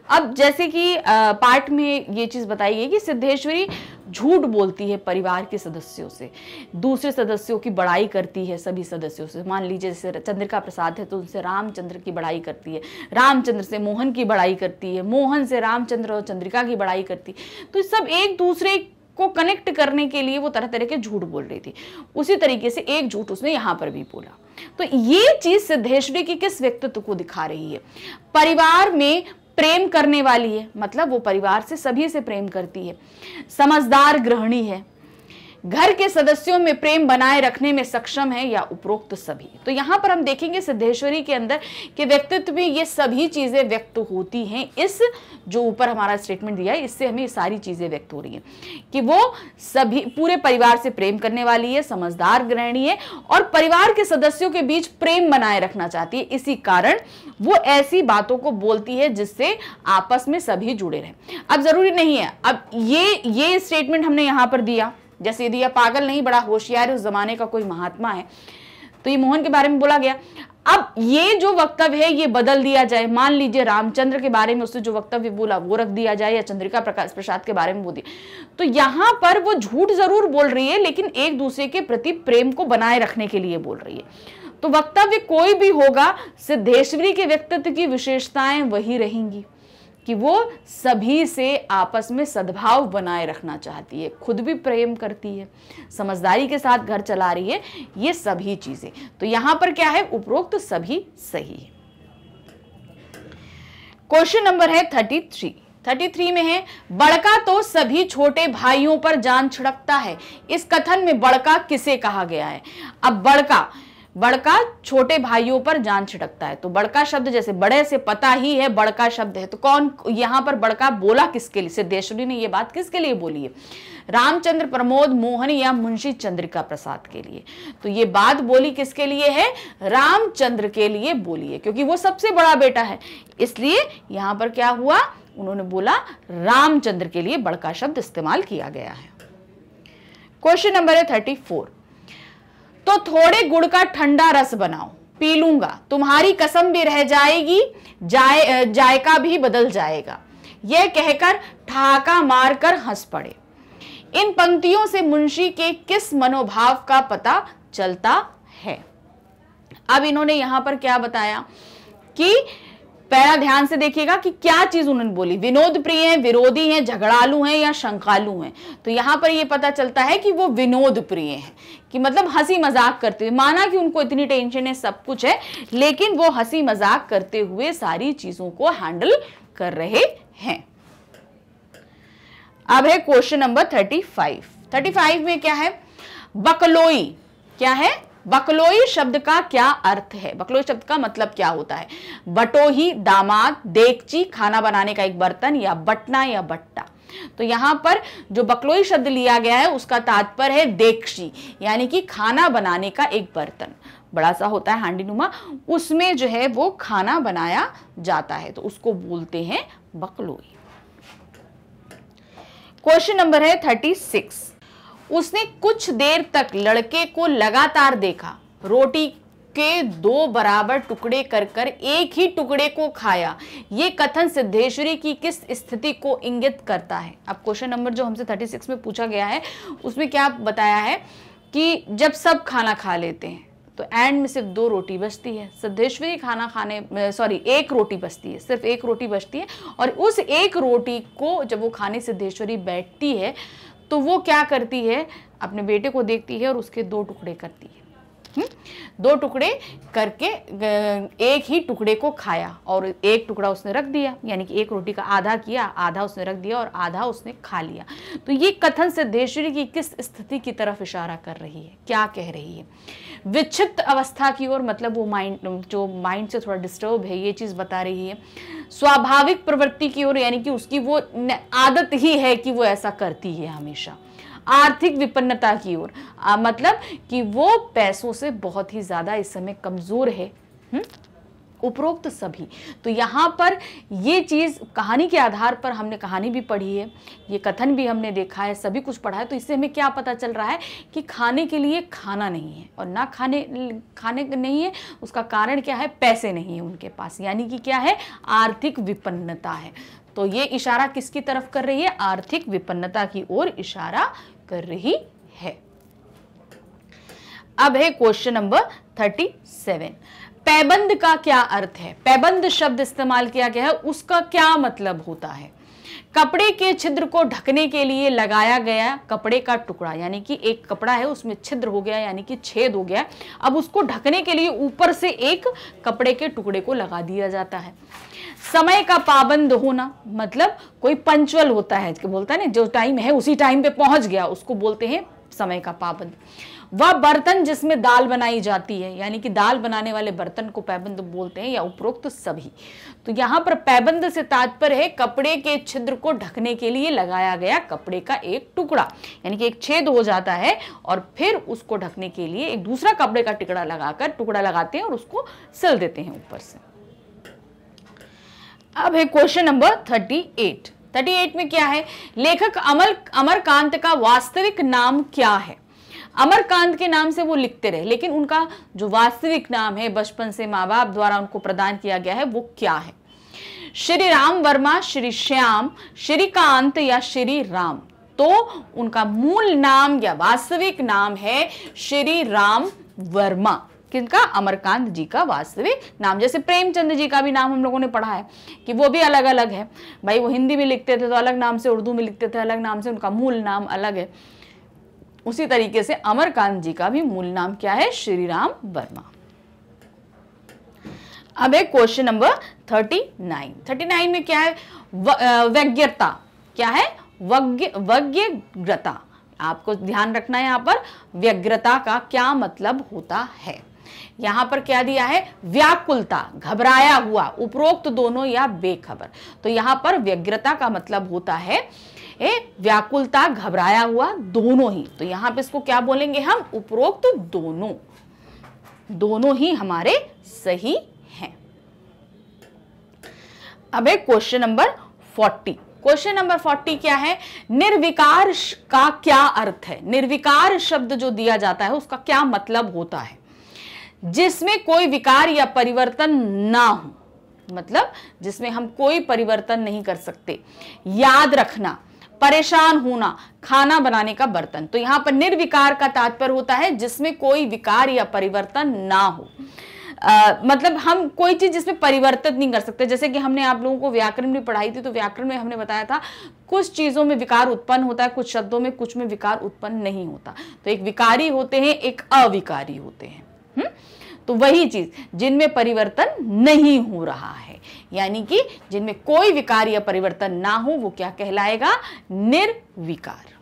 अब जैसे कि पाठ में ये चीज बताई गई कि सिद्धेश्वरी झूठ बोलती है परिवार के सदस्यों से, दूसरे सदस्यों की बड़ाई करती है सभी सदस्यों से। मान लीजिए जैसे चंद्रिका प्रसाद है तो उनसे रामचंद्र की बड़ाई करती है, रामचंद्र से मोहन की बड़ाई करती है, मोहन से रामचंद्र और चंद्रिका की बड़ाई करती है। तो सब एक दूसरे को कनेक्ट करने के लिए वो तरह तरह के झूठ बोल रही थी। उसी तरीके से एक झूठ उसने यहाँ पर भी बोला। तो ये चीज सिद्धेश्वरी की किस व्यक्तित्व को दिखा रही है, परिवार में प्रेम करने वाली है, मतलब वो परिवार से सभी से प्रेम करती है, समझदार गृहिणी है, घर के सदस्यों में प्रेम बनाए रखने में सक्षम है या उपरोक्त सभी। तो यहां पर हम देखेंगे सिद्धेश्वरी के अंदर के व्यक्तित्व में ये सभी चीजें व्यक्त होती हैं। इस जो ऊपर हमारा स्टेटमेंट दिया है इससे हमें सारी चीजें व्यक्त हो रही हैं कि वो सभी पूरे परिवार से प्रेम करने वाली है, समझदार गृहिणी है और परिवार के सदस्यों के बीच प्रेम बनाए रखना चाहती है। इसी कारण वो ऐसी बातों को बोलती है जिससे आपस में सभी जुड़े रहें। अब जरूरी नहीं है, अब ये स्टेटमेंट हमने यहां पर दिया, जैसे यदि यह पागल नहीं बड़ा होशियार उस जमाने का कोई महात्मा है, तो ये मोहन के बारे में बोला गया। अब ये जो वक्तव्य है ये बदल दिया जाए, मान लीजिए रामचंद्र के बारे में उसने जो वक्तव्य बोला वो रख दिया जाए या चंद्रिका प्रसाद के बारे में बोल दिया, तो यहां पर वो झूठ जरूर बोल रही है लेकिन एक दूसरे के प्रति प्रेम को बनाए रखने के लिए बोल रही है। तो वक्तव्य कोई भी होगा, सिद्धेश्वरी के व्यक्तित्व की विशेषताएं वही रहेंगी कि वो सभी से आपस में सद्भाव बनाए रखना चाहती है, खुद भी प्रेम करती है, समझदारी के साथ घर चला रही है, ये सभी चीजें। तो यहां पर क्या है, उपरोक्त सभी सही है। क्वेश्चन नंबर है 33 में है, बड़का तो सभी छोटे भाइयों पर जान छिड़कता है। इस कथन में बड़का किसे कहा गया है? अब बड़का छोटे भाइयों पर जान छिड़कता है, तो बड़का शब्द जैसे बड़े से पता ही है बड़का शब्द है, तो कौन यहां पर बड़का बोला किसके लिए? सिद्धेश्वरी ने यह बात किसके लिए बोली है? रामचंद्र, प्रमोद, मोहन या मुंशी चंद्रिका प्रसाद के लिए। तो ये बात बोली किसके लिए है? रामचंद्र के लिए बोली है, क्योंकि वो सबसे बड़ा बेटा है, इसलिए यहां पर क्या हुआ, उन्होंने बोला रामचंद्र के लिए बड़का शब्द इस्तेमाल किया गया है। क्वेश्चन नंबर है 34, तो थोड़े गुड़ का ठंडा रस बनाओ, पी लूंगा, तुम्हारी कसम भी रह जाएगी, जायका भी बदल जाएगा। यह कहकर ठहाका मारकर हंस पड़े। इन पंक्तियों से मुंशी के किस मनोभाव का पता चलता है? अब इन्होंने यहां पर क्या बताया कि पहला ध्यान से देखिएगा कि क्या चीज उन्होंने बोली, विनोद प्रिय हैं, विरोधी हैं, झगड़ालू हैं या शंकालू हैं। तो यहां पर यह पता चलता है कि वो विनोद प्रिय हैं, कि मतलब हंसी मजाक करते हुए, माना कि उनको इतनी टेंशन है, सब कुछ है, लेकिन वो हंसी मजाक करते हुए सारी चीजों को हैंडल कर रहे हैं। अब है क्वेश्चन नंबर 35 में क्या है, बकलोई। क्या है? बकलोई शब्द का क्या अर्थ है? बकलोई शब्द का मतलब क्या होता है? बटोही, दामाद, देगची, खाना बनाने का एक बर्तन, या बटना या बट्टा। तो यहां पर जो बकलोई शब्द लिया गया है उसका तात्पर्य है देगची, यानी कि खाना बनाने का एक बर्तन, बड़ा सा होता है हांडी नुमा, उसमें जो है वो खाना बनाया जाता है, तो उसको बोलते हैं बकलोई। क्वेश्चन नंबर है 36, उसने कुछ देर तक लड़के को लगातार देखा, रोटी के 2 बराबर टुकड़े कर कर एक ही टुकड़े को खाया। ये कथन सिद्धेश्वरी की किस स्थिति को इंगित करता है? अब क्वेश्चन नंबर जो हमसे 36 में पूछा गया है उसमें क्या बताया है कि जब सब खाना खा लेते हैं तो एंड में सिर्फ 2 रोटी बचती है, सिद्धेश्वरी एक रोटी बचती है, सिर्फ एक रोटी बचती है, और उस एक रोटी को जब वो खाने सिद्धेश्वरी बैठती है तो वो क्या करती है, अपने बेटे को देखती है और उसके 2 टुकड़े करती है। 2 टुकड़े करके एक ही टुकड़े को खाया और एक टुकड़ा उसने रख दिया, यानी कि एक रोटी का आधा किया, आधा उसने रख दिया और आधा उसने खा लिया। तो ये कथन सिद्धेश्वरी की किस स्थिति की तरफ इशारा कर रही है, क्या कह रही है? विक्षिप्त अवस्था की ओर, मतलब वो माइंड से थोड़ा डिस्टर्ब है, ये चीज बता रही है। स्वाभाविक प्रवृत्ति की ओर, यानी कि उसकी वो आदत ही है कि वो ऐसा करती है हमेशा। आर्थिक विपन्नता की ओर, मतलब कि वो पैसों से बहुत ही ज्यादा इस समय कमजोर है। उपरोक्त सभी। तो यहाँ पर ये चीज कहानी के आधार पर हमने कहानी भी पढ़ी है, ये कथन भी हमने देखा है, सभी कुछ पढ़ा है, तो इससे हमें क्या पता चल रहा है कि खाने के लिए खाना नहीं है, और ना खाने नहीं है, उसका कारण क्या है? पैसे नहीं है उनके पास, यानी कि क्या है? आर्थिक विपन्नता है। तो ये इशारा किसकी तरफ कर रही है? आर्थिक विपन्नता की ओर इशारा कर रही है। अब है क्वेश्चन नंबर 37, पैबंद का क्या अर्थ है? पैबंद शब्द इस्तेमाल किया गया है, उसका क्या मतलब होता है? कपड़े के छिद्र को ढकने के लिए लगाया गया कपड़े का टुकड़ा, यानी कि एक कपड़ा है उसमें छिद्र हो गया, यानी कि छेद हो गया, अब उसको ढकने के लिए ऊपर से एक कपड़े के टुकड़े को लगा दिया जाता है। समय का पाबंद होना, मतलब कोई पंचुअल होता है, बोलता है ना जो टाइम है उसी टाइम पे पहुंच गया, उसको बोलते हैं समय का पाबंद। वह बर्तन जिसमें दाल बनाई जाती है, यानी कि दाल बनाने वाले बर्तन को पैबंद बोलते हैं, या उपरोक्त सभी। तो यहाँ पर पैबंद से तात्पर्य है कपड़े के छिद्र को ढकने के लिए लगाया गया कपड़े का एक टुकड़ा, यानी कि एक छेद हो जाता है और फिर उसको ढकने के लिए एक दूसरा कपड़े का टुकड़ा लगाते हैं और उसको सिल देते हैं ऊपर से। अब है क्वेश्चन नंबर 38। 38 में क्या है, लेखक अमरकांत का वास्तविक नाम क्या है। अमरकांत के नाम से वो लिखते रहे, लेकिन उनका जो वास्तविक नाम है बचपन से माँ बाप द्वारा उनको प्रदान किया गया है वो क्या है। श्री राम वर्मा, श्री श्याम, श्रीकांत या श्री राम। तो उनका मूल नाम या वास्तविक नाम है श्री राम वर्मा। किनका? अमरकांत जी का वास्तविक नाम। जैसे प्रेमचंद जी का भी नाम हम लोगों ने पढ़ा है कि वो भी अलग अलग है भाई, वो हिंदी में लिखते थे तो अलग नाम से, उर्दू में लिखते थे अलग नाम से, उनका मूल नाम अलग है। उसी तरीके से अमरकांत जी का भी मूल नाम क्या है? श्री राम वर्मा। अब है क्वेश्चन नंबर 39। 39 में क्या है, व्यग्रता। क्या है? व्यग्रता। आपको ध्यान रखना है यहाँ पर व्यग्रता का क्या मतलब होता है। यहां पर क्या दिया है? व्याकुलता, घबराया हुआ, उपरोक्त दोनों या बेखबर। तो यहां पर व्यग्रता का मतलब होता है व्याकुलता, घबराया हुआ, दोनों ही। तो यहां पे इसको क्या बोलेंगे हम? उपरोक्त दोनों। दोनों ही हमारे सही हैं। अब है क्वेश्चन नंबर 40। क्वेश्चन नंबर 40 क्या है, निर्विकार का क्या अर्थ है। निर्विकार शब्द जो दिया जाता है उसका क्या मतलब होता है? जिसमें कोई विकार या परिवर्तन ना हो, मतलब जिसमें हम कोई परिवर्तन नहीं कर सकते। याद रखना, परेशान होना, खाना बनाने का बर्तन। तो यहां पर निर्विकार का तात्पर्य होता है जिसमें कोई विकार या परिवर्तन ना हो। मतलब हम कोई चीज जिसमें परिवर्तित नहीं कर सकते। जैसे कि हमने आप लोगों को व्याकरण भी पढ़ाई थी, तो व्याकरण में हमने बताया था कुछ चीजों में विकार उत्पन्न होता है, कुछ शब्दों में, कुछ में विकार उत्पन्न नहीं होता। तो एक विकारी होते हैं, एक अविकारी होते हैं। तो वही चीज जिनमें परिवर्तन नहीं हो रहा है, यानी कि जिनमें कोई विकार या परिवर्तन ना हो, वो क्या कहलाएगा? निर्विकार।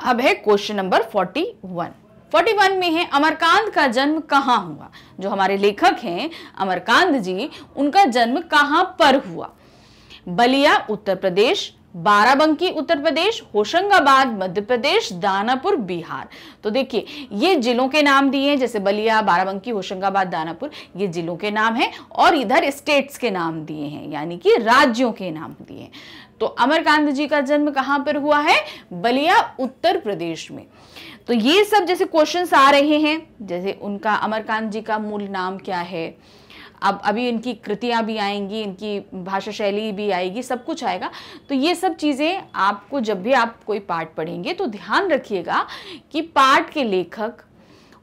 अब है क्वेश्चन नंबर 41। 41 में है, अमरकांत का जन्म कहां हुआ। जो हमारे लेखक हैं अमरकांत जी, उनका जन्म कहां पर हुआ? बलिया उत्तर प्रदेश, बाराबंकी उत्तर प्रदेश, होशंगाबाद मध्य प्रदेश, दानापुर बिहार। तो देखिए ये जिलों के नाम दिए हैं, जैसे बलिया, बाराबंकी, होशंगाबाद, दानापुर, ये जिलों के नाम हैं। और इधर स्टेट्स के नाम दिए हैं, यानी कि राज्यों के नाम दिए हैं। तो अमरकांत जी का जन्म कहां पर हुआ है? बलिया उत्तर प्रदेश में। तो ये सब जैसे क्वेश्चंस आ रहे हैं, जैसे उनका अमरकांत जी का मूल नाम क्या है, अब अभी इनकी कृतियां भी आएंगी, इनकी भाषा शैली भी आएगी, सब कुछ आएगा। तो ये सब चीज़ें आपको जब भी आप कोई पाठ पढ़ेंगे तो ध्यान रखिएगा कि पाठ के लेखक,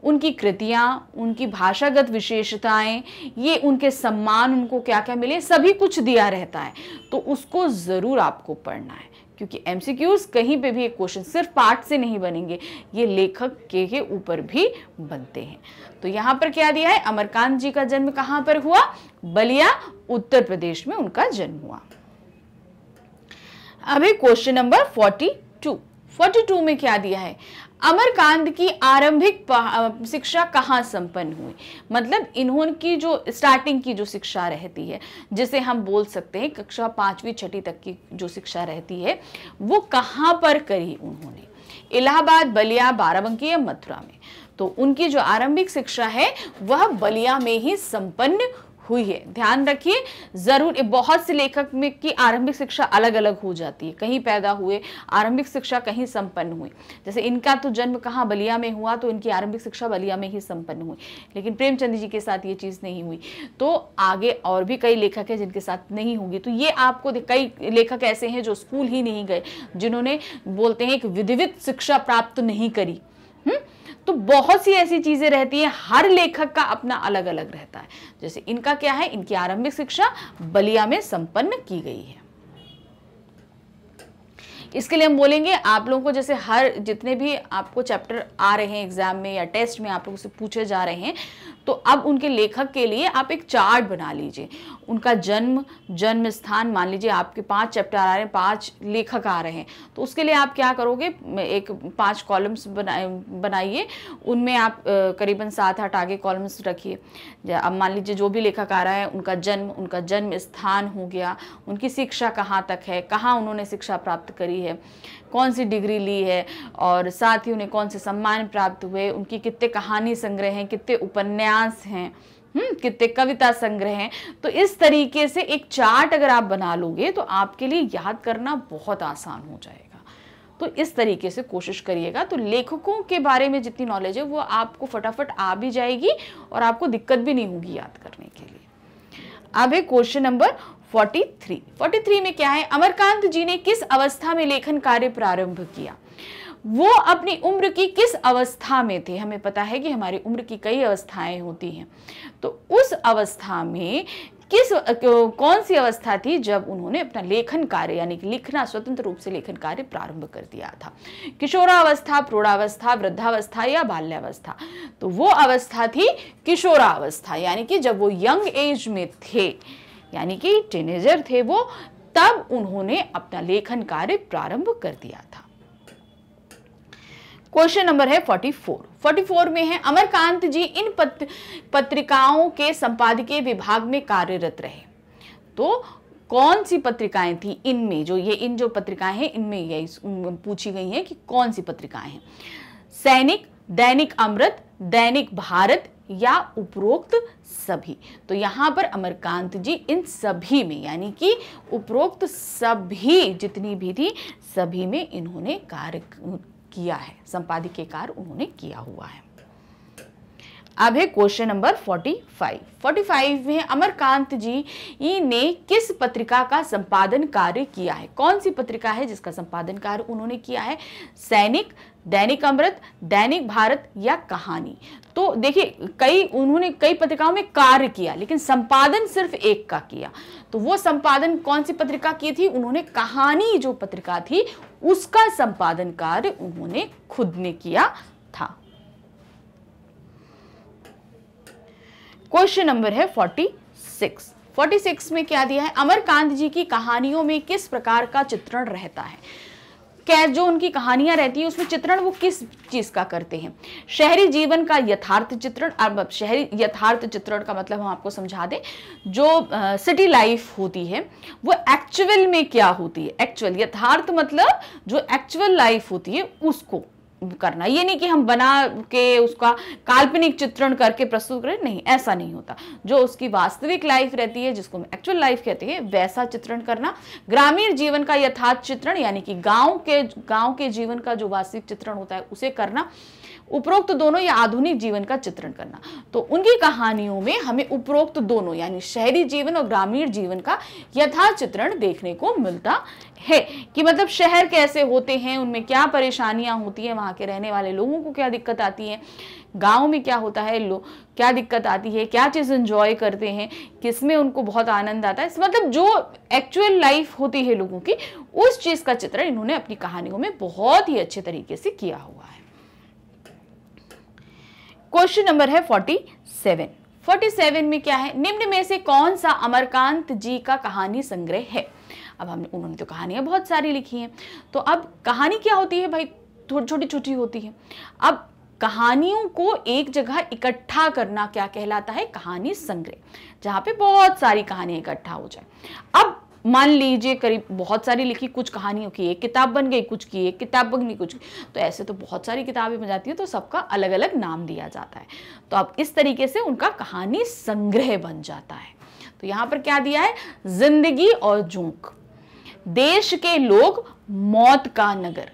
उनकी कृतियाँ, उनकी भाषागत विशेषताएं, ये उनके सम्मान, उनको क्या क्या मिले, सभी कुछ दिया रहता है। तो उसको ज़रूर आपको पढ़ना है, क्योंकि एमसीक्यूज कहीं पे भी एक क्वेश्चन सिर्फ पाठ से नहीं बनेंगे, ये लेखक के ऊपर भी बनते हैं। तो यहाँ पर क्या दिया है? अमरकांत जी का जन्म कहाँ पर हुआ? बलिया उत्तर प्रदेश में उनका जन्म हुआ। अभी क्वेश्चन नंबर 42। 42 में क्या दिया है? अमरकांत की आरंभिक शिक्षा कहाँ संपन्न हुई। मतलब इन्होंने जो स्टार्टिंग की जो शिक्षा रहती है, जिसे हम बोल सकते हैं कक्षा 5वीं 6वीं तक की जो शिक्षा रहती है, वो कहाँ पर करी उन्होंने? इलाहाबाद, बलिया, बाराबंकी या मथुरा में। तो उनकी जो आरंभिक शिक्षा है वह बलिया में ही संपन्न हुई है। ध्यान रखिए जरूर, बहुत से लेखक में की आरंभिक शिक्षा अलग अलग हो जाती है, कहीं पैदा हुए आरंभिक शिक्षा कहीं संपन्न हुई। जैसे इनका तो जन्म कहाँ? बलिया में हुआ, तो इनकी आरंभिक शिक्षा बलिया में ही संपन्न हुई। लेकिन प्रेमचंद जी के साथ ये चीज़ नहीं हुई। तो आगे और भी कई लेखक हैं जिनके साथ नहीं होगी। तो ये आपको कई लेखक ऐसे हैं जो स्कूल ही नहीं गए, जिन्होंने बोलते हैं एक विधिवत शिक्षा प्राप्त नहीं करी। तो बहुत सी ऐसी चीजें रहती हैं, हर लेखक का अपना अलग अलग रहता है। जैसे इनका क्या है? इनकी आरंभिक शिक्षा बलिया में संपन्न की गई है। इसके लिए हम बोलेंगे आप लोगों को, जैसे हर जितने भी आपको चैप्टर आ रहे हैं एग्जाम में या टेस्ट में आप लोगों से पूछे जा रहे हैं, तो अब उनके लेखक के लिए आप एक चार्ट बना लीजिए। उनका जन्म स्थान, मान लीजिए आपके 5 चैप्टर आ रहे हैं, 5 लेखक आ रहे हैं, तो उसके लिए आप क्या करोगे, एक 5 कॉलम्स बनाइए, उनमें आप करीबन 7-8 आगे कॉलम्स रखिए। अब मान लीजिए जो भी लेखक आ रहा है उनका जन्म स्थान हो गया, उनकी शिक्षा कहाँ तक है, कहाँ उन्होंने शिक्षा प्राप्त करी है, कौन सी डिग्री ली है, और साथ ही उन्हें कौन से सम्मान प्राप्त हुए, उनकी कितने कहानी संग्रह हैं, कितने उपन्यास हैं, कितने कविता संग्रह हैं। तो इस तरीके से एक चार्ट अगर आप बना लोगे तो आपके लिए याद करना बहुत आसान हो जाएगा। तो इस तरीके से कोशिश करिएगा, तो लेखकों के बारे में जितनी नॉलेज है वो आपको फटाफट आ भी जाएगी और आपको दिक्कत भी नहीं होगी याद करने के लिए। अब है क्वेश्चन नंबर 43 में क्या है, अमरकांत जी ने किस अवस्था में लेखन कार्य प्रारंभ किया? वो अपनी उम्र की किस अवस्था में थे? हमें पता है कि हमारी उम्र की कई अवस्थाएं होती हैं, तो उस अवस्था में कौन सी अवस्था थी जब उन्होंने अपना लेखन कार्य यानी कि लिखना, स्वतंत्र रूप से लेखन कार्य प्रारंभ कर दिया था? किशोरावस्था, प्रौढ़ावस्था, वृद्धावस्था या बाल्यावस्था? तो वो अवस्था थी किशोरावस्था, यानी कि जब वो यंग एज में थे, यानी कि टीनेजर थे वो, तब उन्होंने अपना लेखन कार्य प्रारंभ कर दिया था। क्वेश्चन नंबर है 44 में है, अमरकांत जी इन पत्रिकाओं के संपादकीय विभाग में कार्यरत रहे। तो कौन सी पत्रिकाएं थी इनमें? इन जो पत्रिकाएं हैं इनमें यही पूछी गई हैं कि कौन सी पत्रिकाएं हैं। सैनिक, दैनिक अमृत, दैनिक भारत या उपरोक्त सभी? तो यहां पर अमरकांत जी इन सभी में, यानी कि उपरोक्त सभी जितनी भी थी सभी में इन्होंने कार्य किया है, संपादकीय कार्य उन्होंने किया हुआ है। अब है क्वेश्चन नंबर 45 में अमरकांत जी ने किस पत्रिका का संपादन कार्य किया है? कौन सी पत्रिका है जिसका संपादन कार्य उन्होंने किया है? सैनिक, दैनिक अमृत, दैनिक भारत या कहानी? तो देखिए उन्होंने कई पत्रिकाओं में कार्य किया, लेकिन संपादन सिर्फ एक का किया। तो वो संपादन कौन सी पत्रिका की थी? उन्होंने कहानी जो पत्रिका थी उसका संपादन कार्य उन्होंने खुद ने किया था। क्वेश्चन नंबर है 46 में क्या दिया है, अमरकांत जी की कहानियों में किस प्रकार का चित्रण रहता है? क्या जो उनकी कहानियां रहती है उसमें चित्रण वो किस चीज का करते हैं? शहरी जीवन का यथार्थ चित्रण। अब शहरी यथार्थ चित्रण का मतलब हम आपको समझा दें, जो सिटी लाइफ होती है वो एक्चुअल में क्या होती है, एक्चुअल, यथार्थ मतलब जो एक्चुअल लाइफ होती है उसको करना। ये नहीं कि हम बना के उसका काल्पनिक चित्रण करके प्रस्तुत करें, नहीं, ऐसा नहीं होता। जो उसकी वास्तविक लाइफ रहती है जिसको हम एक्चुअल लाइफ कहते हैं वैसा चित्रण करना। ग्रामीण जीवन का यथार्थ चित्रण यानी कि गांव के जीवन का जो वास्तविक चित्रण होता है उसे करना। उपरोक्त दोनों या आधुनिक जीवन का चित्रण करना। तो उनकी कहानियों में हमें उपरोक्त दोनों यानी शहरी जीवन और ग्रामीण जीवन का यथार्थ चित्रण देखने को मिलता है कि मतलब शहर कैसे होते हैं, उनमें क्या परेशानियां होती हैं, वहां के रहने वाले लोगों को क्या दिक्कत आती है, गांव में क्या होता है, क्या दिक्कत आती है, क्या चीज एंजॉय करते हैं, किसमें उनको बहुत आनंद आता है, मतलब जो एक्चुअल लाइफ होती है लोगों की उस चीज का चित्रण इन्होंने अपनी कहानियों में बहुत ही अच्छे तरीके से किया हुआ है। क्वेश्चन नंबर है 47 में क्या है, निम्न में से कौन सा अमरकांत जी का कहानी संग्रह है? अब उन्होंने तो कहानियां बहुत सारी लिखी हैं, तो अब कहानी क्या होती है भाई, छोटी छोटी होती है। अब कहानियों को एक जगह इकट्ठा करना क्या कहलाता है? कहानी संग्रह, जहां पे बहुत सारी कहानियां इकट्ठा हो जाए। अब मान लीजिए करीब बहुत सारी लिखी, कुछ कहानियों की एक किताब बन गई, कुछ की एक किताब बन गई, कुछ, तो ऐसे तो बहुत सारी किताबें बन जाती है, तो सबका अलग अलग नाम दिया जाता है। तो अब इस तरीके से उनका कहानी संग्रह बन जाता है। तो यहां पर क्या दिया है, जिंदगी और जोंक, देश के लोग, मौत का नगर,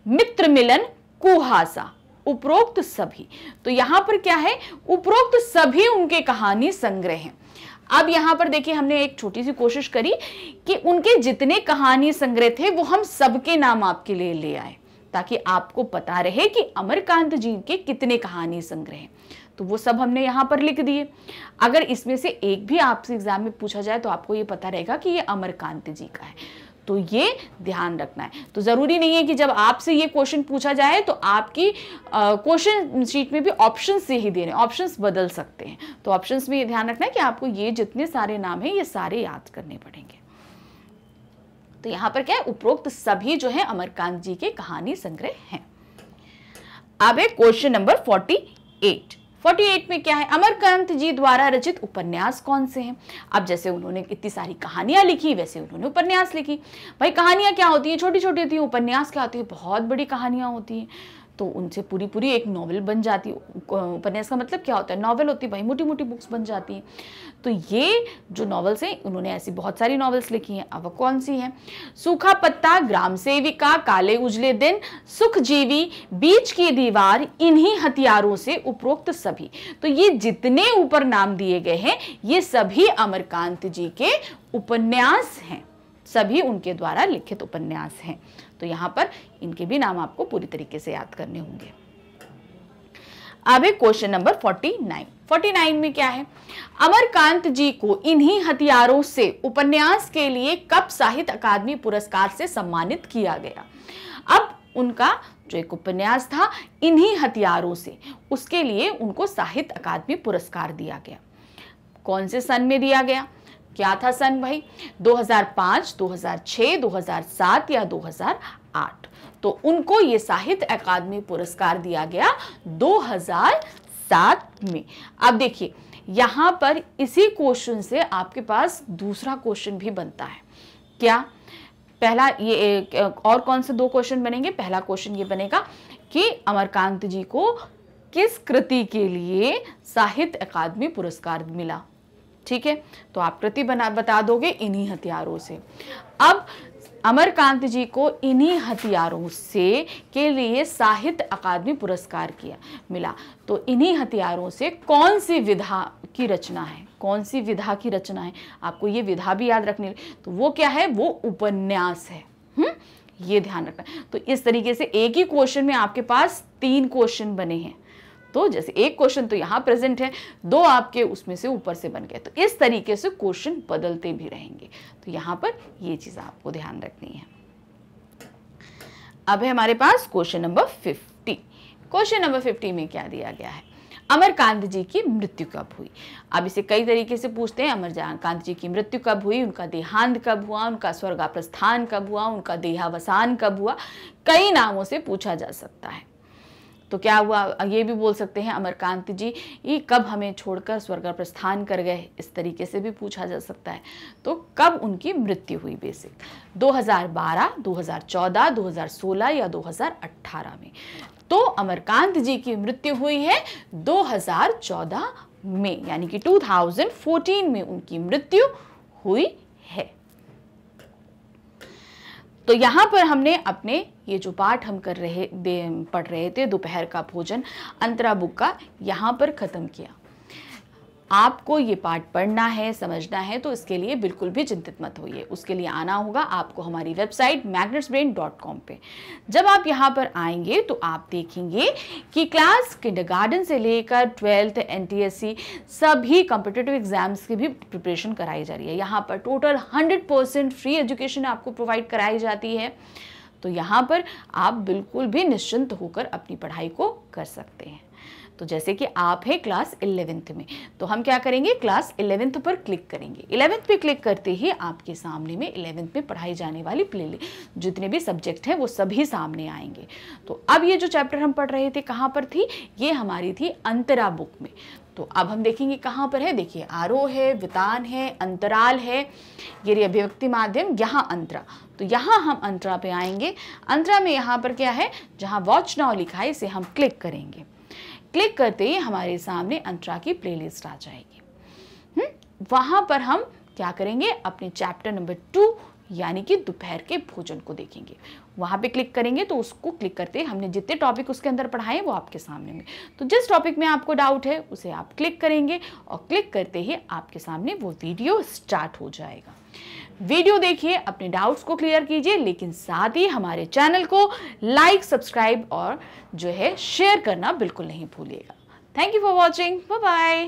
मित्र मिलन, कुहासा, उपरोक्त सभी। तो यहां पर क्या है, उपरोक्त सभी उनके कहानी संग्रह हैं। अब यहां पर देखिए हमने एक छोटी सी कोशिश करी कि उनके जितने कहानी संग्रह थे वो हम सबके नाम आपके लिए ले आए, ताकि आपको पता रहे कि अमरकांत जी के कितने कहानी संग्रह हैं। तो वो सब हमने यहाँ पर लिख दिए। अगर इसमें से एक भी आपसे एग्जाम में पूछा जाए तो आपको ये पता रहेगा कि ये अमरकांत जी का है। तो ये ध्यान रखना है। तो जरूरी नहीं है कि जब आपसे ये क्वेश्चन पूछा जाए तो आपकी क्वेश्चन शीट में भी ऑप्शन से ही देने, ऑप्शंस बदल सकते हैं। तो ऑप्शंस में ये ध्यान रखना है कि आपको ये जितने सारे नाम हैं ये सारे याद करने पड़ेंगे। तो यहां पर क्या है, उपरोक्त सभी जो है अमरकांत जी के कहानी संग्रह हैं। अब है क्वेश्चन नंबर 48। 48 में क्या है, अमरकांत जी द्वारा रचित उपन्यास कौन से हैं। अब जैसे उन्होंने इतनी सारी कहानियां लिखी, वैसे उन्होंने उपन्यास लिखी। भाई कहानियां क्या होती हैं, छोटी छोटी होती हैं, उपन्यास क्या होती है, बहुत बड़ी कहानियां होती हैं। तो उनसे पूरी पूरी एक नॉवेल बन जाती है। उपन्यास का मतलब क्या होता है, नॉवेल होती है भाई, मोटी मोटी बुक्स बन जाती हैं। तो ये जो नॉवेल्स हैं, उन्होंने ऐसी बहुत सारी नॉवेल्स लिखी हैं। अब कौन सी हैं, सूखा पत्ता, ग्राम सेविका, काले उजले दिन, सुखजीवी, बीच की दीवार, इन्हीं हथियारों से, उपरोक्त सभी। तो ये जितने ऊपर नाम दिए गए हैं ये सभी अमरकांत जी के उपन्यास हैं, सभी उनके द्वारा लिखित उपन्यास हैं। तो यहां पर इनके भी नाम आपको पूरी तरीके से याद करने होंगे। अब है क्वेश्चन नंबर 49। 49 में क्या है, अमरकांत जी को इन्हीं हथियारों से उपन्यास के लिए कब साहित्य अकादमी पुरस्कार से सम्मानित किया गया। अब उनका जो एक उपन्यास था इन्हीं हथियारों से, उसके लिए उनको साहित्य अकादमी पुरस्कार दिया गया। कौन से सन में दिया गया, क्या था सन भाई, 2005, 2006, 2007 या 2008। तो उनको ये साहित्य अकादमी पुरस्कार दिया गया 2007 में। अब देखिए यहां पर इसी क्वेश्चन से आपके पास दूसरा क्वेश्चन भी बनता है। क्या, पहला ये एक और कौन से दो क्वेश्चन बनेंगे। पहला क्वेश्चन ये बनेगा कि अमरकांत जी को किस कृति के लिए साहित्य अकादमी पुरस्कार मिला। ठीक है, तो आप कृति बता दोगे इन्हीं हथियारों से। अब अमरकांत जी को इन्हीं हथियारों से के लिए साहित्य अकादमी पुरस्कार मिला। तो इन्हीं हथियारों से कौन सी विधा की रचना है, कौन सी विधा की रचना है, आपको ये विधा भी याद रखनी। तो वो क्या है, वो उपन्यास है। ये ध्यान रखना। तो इस तरीके से एक ही क्वेश्चन में आपके पास 3 क्वेश्चन बने हैं। तो जैसे एक क्वेश्चन तो यहां प्रेजेंट है, 2 आपके उसमें से ऊपर से बन गए। तो इस तरीके से क्वेश्चन बदलते भी रहेंगे। तो यहां पर ये चीज आपको ध्यान रखनी है। अब है हमारे पास क्वेश्चन नंबर 50। क्वेश्चन नंबर 50 में क्या दिया गया है, अमरकांत जी की मृत्यु कब हुई। अब इसे कई तरीके से पूछते हैं, अमरकांत जी की मृत्यु कब हुई, उनका देहांत कब हुआ, उनका स्वर्गाप्रस्थान कब हुआ, उनका देहावसान कब हुआ, कई नामों से पूछा जा सकता है। तो क्या हुआ, ये भी बोल सकते हैं अमरकांत जी ये कब हमें छोड़कर स्वर्गाप्रस्थान कर गए, इस तरीके से भी पूछा जा सकता है। तो कब उनकी मृत्यु हुई, बेसिक 2012, 2014, 2016 या 2018 में। तो अमरकांत जी की मृत्यु हुई है 2014 में, यानी कि 2014 में उनकी मृत्यु हुई है। तो यहां पर हमने अपने ये जो पाठ हम पढ़ रहे थे दोपहर का भोजन अंतरा बुक का, यहां पर खत्म किया। आपको ये पाठ पढ़ना है, समझना है, तो इसके लिए बिल्कुल भी चिंतित मत होइए। उसके लिए आना होगा आपको हमारी वेबसाइट magnetsbrain.com पे। जब आप यहाँ पर आएंगे तो आप देखेंगे कि क्लास किंडरगार्टन से लेकर 12th NTSC सभी कॉम्पिटिटिव एग्जाम्स की भी प्रिपरेशन कराई जा रही है। यहाँ पर टोटल 100% फ्री एजुकेशन आपको प्रोवाइड कराई जाती है। तो यहाँ पर आप बिल्कुल भी निश्चिंत होकर अपनी पढ़ाई को कर सकते हैं। तो जैसे कि आप है क्लास 11th में, तो हम क्या करेंगे, क्लास 11th पर क्लिक करेंगे। 11th पे क्लिक करते ही आपके सामने में 11th में पढ़ाई जाने वाली प्लेलिस्ट, जितने भी सब्जेक्ट हैं वो सभी सामने आएंगे। तो अब ये जो चैप्टर हम पढ़ रहे थे कहाँ पर थी, ये हमारी थी अंतरा बुक में। तो अब हम देखेंगे कहाँ पर है, देखिए आरोह है, वितान है, अंतराल है, ये अभिव्यक्ति माध्यम, यहाँ अंतरा। तो यहाँ हम अंतरा पे आएंगे। अंतरा में यहाँ पर क्या है, जहाँ वॉच नाउ लिखा है इसे हम क्लिक करेंगे। क्लिक करते ही हमारे सामने अंतरा की प्लेलिस्ट आ जाएगी। वहां पर हम क्या करेंगे, अपने चैप्टर नंबर 2 यानी कि दोपहर के भोजन को देखेंगे। वहां पे क्लिक करेंगे तो उसको क्लिक करते ही हमने जितने टॉपिक उसके अंदर पढ़ाए वो आपके सामने में। तो जिस टॉपिक में आपको डाउट है उसे आप क्लिक करेंगे और क्लिक करते ही आपके सामने वो वीडियो स्टार्ट हो जाएगा। वीडियो देखिए, अपने डाउट्स को क्लियर कीजिए, लेकिन साथ ही हमारे चैनल को लाइक, सब्सक्राइब और जो है शेयर करना बिल्कुल नहीं भूलिएगा। Thank you for watching, bye bye.